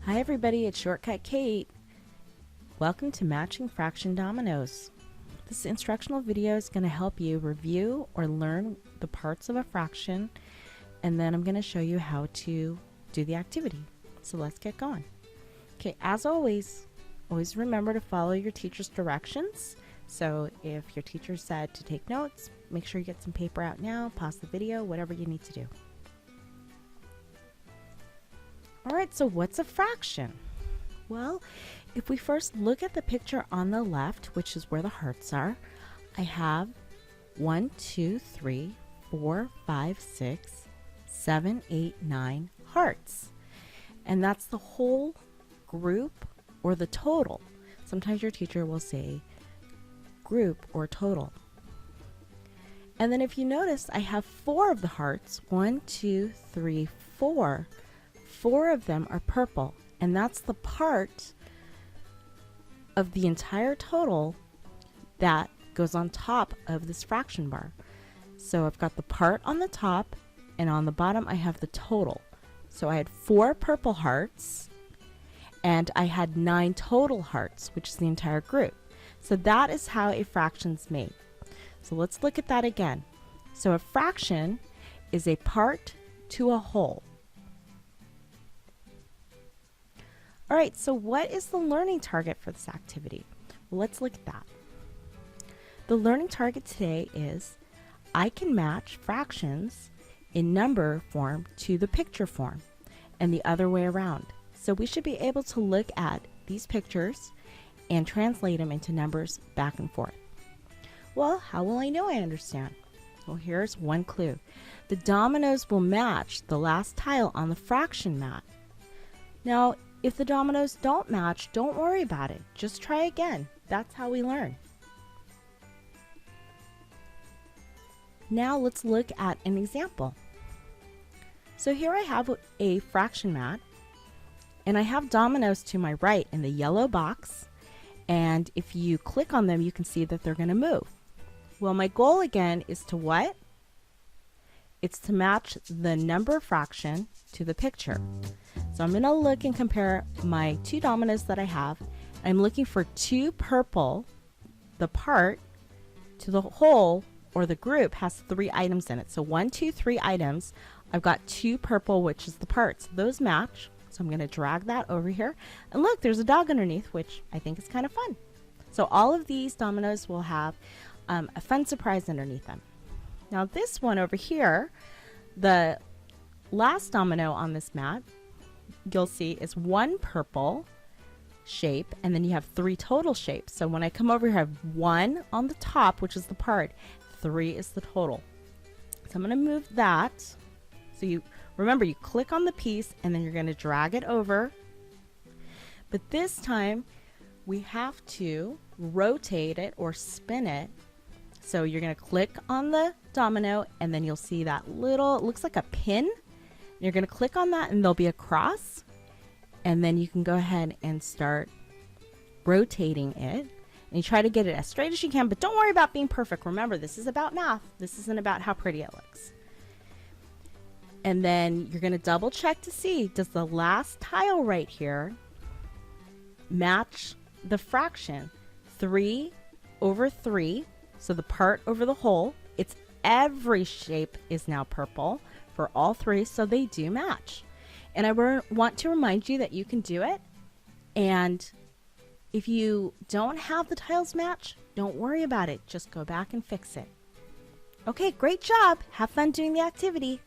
Hi everybody, it's Shortcut Kate. Welcome to Matching Fraction Dominoes. This instructional video is going to help you review or learn the parts of a fraction, and then I'm going to show you how to do the activity. So let's get going. Okay, as always remember to follow your teacher's directions. So if your teacher said to take notes, make sure you get some paper out now, pause the video, whatever you need to do. Alright, so what's a fraction? Well, if we first look at the picture on the left, which is where the hearts are, I have 1, 2, 3, 4, 5, 6, 7, 8, 9 hearts. And that's the whole group or the total. Sometimes your teacher will say group or total. And then if you notice, I have 4 of the hearts. 1, 2, 3, 4. 4 of them are purple, and that's the part of the entire total that goes on top of this fraction bar. So I've got the part on the top, and on the bottom I have the total. So I had 4 purple hearts, and I had 9 total hearts, which is the entire group. So that is how a fraction's made. So let's look at that again. So a fraction is a part to a whole. Alright, so what is the learning target for this activity? Well, let's look at that. The learning target today is I can match fractions in number form to the picture form and the other way around. So we should be able to look at these pictures and translate them into numbers back and forth. Well, how will I know I understand? Well, here's one clue. The dominoes will match the last tile on the fraction mat. Now, if the dominoes don't match, don't worry about it. Just try again. That's how we learn. Now let's look at an example. So here I have a fraction mat, and I have dominoes to my right in the yellow box, and if you click on them, you can see that they're going to move. Well, my goal again is to what? It's to match the number fraction to the picture. So I'm going to look and compare my 2 dominoes that I have. I'm looking for 2 purple. The part to the whole or the group has 3 items in it. So 1, 2, 3 items. I've got 2 purple, which is the parts. Those match. So I'm going to drag that over here. And look, there's a dog underneath, which I think is kind of fun. So all of these dominoes will have a fun surprise underneath them. Now this one over here, the last domino on this mat, you'll see is 1 purple shape, and then you have 3 total shapes. So when I come over here, I have 1 on the top, which is the part, 3 is the total. So I'm going to move that. So you remember, you click on the piece and then you're going to drag it over. But this time we have to rotate it or spin it. So you're going to click on the domino, and then you'll see that little, it looks like a pin. You're going to click on that and there'll be a cross, and then you can go ahead and start rotating it, and you try to get it as straight as you can, but don't worry about being perfect. Remember, this is about math. This isn't about how pretty it looks. And then you're going to double check to see, does the last tile right here match the fraction? 3 over 3, so the part over the whole. It's every shape is now purple for all 3, so they do match. And I want to remind you that you can do it, and if you don't have the tiles match, don't worry about it. Just go back and fix it. Okay, great job. Have fun doing the activity.